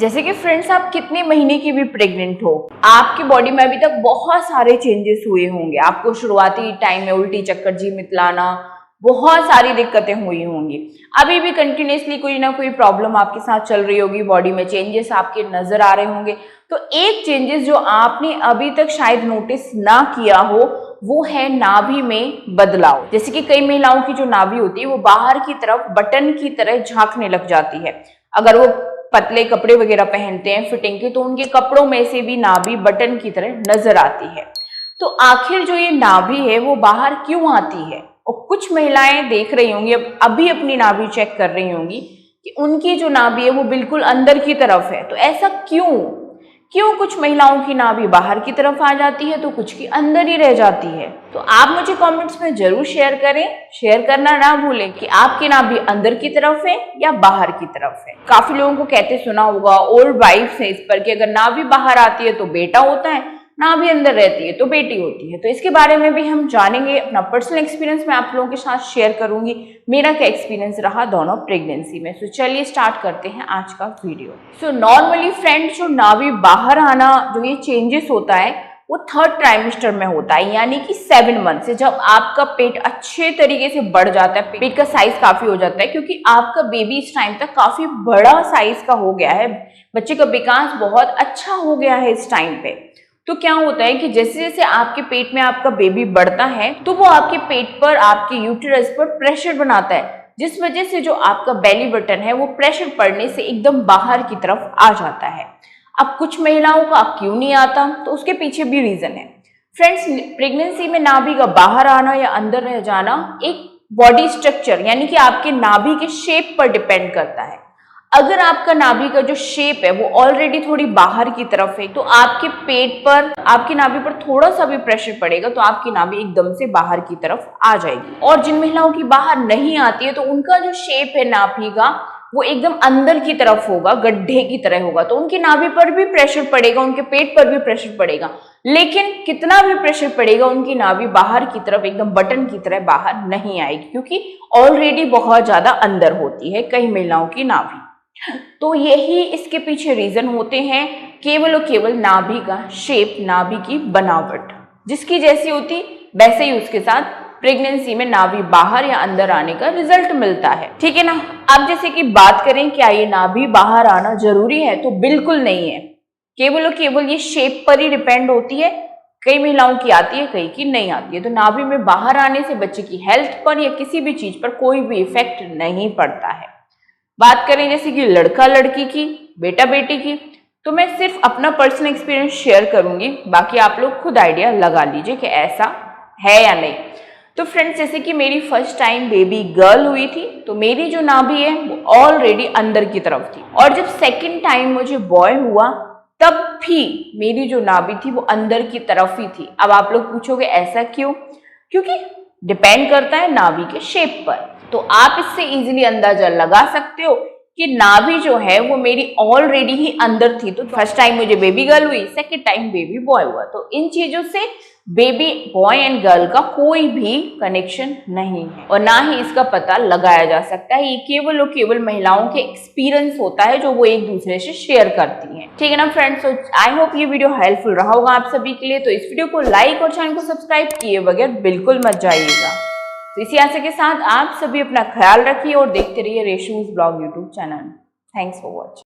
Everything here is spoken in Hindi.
जैसे कि फ्रेंड्स, आप कितने महीने की भी प्रेग्नेंट हो, आपकी बॉडी में अभी तक बहुत सारे चेंजेस हुए होंगे। आपको शुरुआती टाइम में उल्टी चक्कर, जी मितलाना, बहुत सारी दिक्कतें हुई होंगी। अभी भी कंटिन्यूसली कोई ना कोई प्रॉब्लम आपके साथ चल रही होगी, बॉडी में चेंजेस आपके नजर आ रहे होंगे। तो एक चेंजेस जो आपने अभी तक शायद नोटिस ना किया हो, वो है नाभि में बदलाव। जैसे कि कई महिलाओं की जो नाभि होती है वो बाहर की तरफ बटन की तरह झांकने लग जाती है। अगर वो पतले कपड़े वगैरह पहनते हैं फिटिंग के, तो उनके कपड़ों में से भी नाभि बटन की तरह नजर आती है। तो आखिर जो ये नाभि है वो बाहर क्यों आती है? और कुछ महिलाएं देख रही होंगी, अभी अपनी नाभि चेक कर रही होंगी कि उनकी जो नाभि है वो बिल्कुल अंदर की तरफ है। तो ऐसा क्यों कुछ महिलाओं की नाभि बाहर की तरफ आ जाती है तो कुछ की अंदर ही रह जाती है? तो आप मुझे कमेंट्स में जरूर शेयर करें। शेयर करना ना भूलें कि आपकी नाभि अंदर की तरफ है या बाहर की तरफ है। काफी लोगों को कहते सुना होगा, ओल्ड वाइफ्स है इस पर, कि अगर नाभि बाहर आती है तो बेटा होता है, नाभि अंदर रहती है तो बेटी होती है। तो इसके बारे में भी हम जानेंगे। अपना पर्सनल एक्सपीरियंस मैं आप लोगों के साथ शेयर करूंगी, मेरा क्या एक्सपीरियंस रहा दोनों प्रेगनेंसी में। सो चलिए स्टार्ट करते हैं आज का वीडियो। सो नॉर्मली फ्रेंड्स, जो नाभि बाहर आना, जो ये चेंजेस होता है वो थर्ड ट्राइमेस्टर में होता है, यानी कि 7 मंथ से, जब आपका पेट अच्छे तरीके से बढ़ जाता है, पेट का साइज काफी हो जाता है, क्योंकि आपका बेबी इस टाइम तक काफी बड़ा साइज का हो गया है, बच्चे का विकास बहुत अच्छा हो गया है इस टाइम पे। तो क्या होता है कि जैसे जैसे आपके पेट में आपका बेबी बढ़ता है तो वो आपके पेट पर, आपके यूटेरस पर प्रेशर बनाता है, जिस वजह से जो आपका बेली बटन है वो प्रेशर पड़ने से एकदम बाहर की तरफ आ जाता है। अब कुछ महिलाओं का क्यों नहीं आता, तो उसके पीछे भी रीजन है। फ्रेंड्स, प्रेगनेंसी में नाभि का बाहर आना या अंदर रह जाना एक बॉडी स्ट्रक्चर यानी कि आपके नाभि के शेप पर डिपेंड करता है। अगर आपका नाभि का जो शेप है वो ऑलरेडी थोड़ी बाहर की तरफ है, तो आपके पेट पर, आपकी नाभि पर थोड़ा सा भी प्रेशर पड़ेगा तो आपकी नाभि एकदम से बाहर की तरफ आ जाएगी। और जिन महिलाओं की बाहर नहीं आती है तो उनका जो शेप है नाभि का वो एकदम अंदर की तरफ होगा, गड्ढे की तरह होगा, तो उनकी नाभि पर भी प्रेशर पड़ेगा, उनके पेट पर भी प्रेशर पड़ेगा, लेकिन कितना भी प्रेशर पड़ेगा उनकी नाभि बाहर की तरफ एकदम बटन की तरह बाहर नहीं आएगी, क्योंकि ऑलरेडी बहुत ज्यादा अंदर होती है कई महिलाओं की नाभि। तो यही इसके पीछे रीजन होते हैं, केवल और केवल नाभि का शेप, नाभि की बनावट जिसकी जैसी होती वैसे ही उसके साथ प्रेगनेंसी में नाभि बाहर या अंदर आने का रिजल्ट मिलता है। ठीक है ना। अब जैसे कि बात करें क्या ये नाभि बाहर आना जरूरी है, तो बिल्कुल नहीं है। केवल और केवल ये शेप पर ही डिपेंड होती है। कई महिलाओं की आती है, कई की नहीं आती है। तो नाभि में बाहर आने से बच्चे की हेल्थ पर या किसी भी चीज पर कोई भी इफेक्ट नहीं पड़ता है। बात करें जैसे कि लड़का लड़की की, बेटा बेटी की, तो मैं सिर्फ अपना पर्सनल एक्सपीरियंस शेयर करूंगी, बाकी आप लोग खुद आइडिया लगा लीजिए कि ऐसा है या नहीं। तो फ्रेंड्स, जैसे कि मेरी फर्स्ट टाइम बेबी गर्ल हुई थी तो मेरी जो नाभि है वो ऑलरेडी अंदर की तरफ थी, और जब सेकंड टाइम मुझे बॉय हुआ तब भी मेरी जो नाभि थी वो अंदर की तरफ ही थी। अब आप लोग पूछोगे ऐसा क्यों? क्योंकि डिपेंड करता है नाभि के शेप पर। तो आप इससे इजीली अंदाजा लगा सकते हो कि नाभि जो है वो मेरी ऑलरेडी ही अंदर थी। तो फर्स्ट टाइम मुझे बेबी गर्ल हुई, सेकंड टाइम बेबी बॉय हुआ, तो इन चीजों से बेबी बॉय एंड गर्ल का कोई भी कनेक्शन नहीं है और ना ही इसका पता लगाया जा सकता है। ये केवल और केवल महिलाओं के एक्सपीरियंस होता है जो वो एक दूसरे से शेयर करती हैं। ठीक है ना फ्रेंड्स, तो आई होप ये वीडियो हेल्पफुल रहा होगा आप सभी के लिए। तो इस वीडियो को लाइक और चैनल को सब्सक्राइब किए बगैर बिल्कुल मत जाइएगा। तो इसी आशा के साथ आप सभी अपना ख्याल रखिए और देखते रहिए Reshu's blog YouTube channel. Thanks for watching.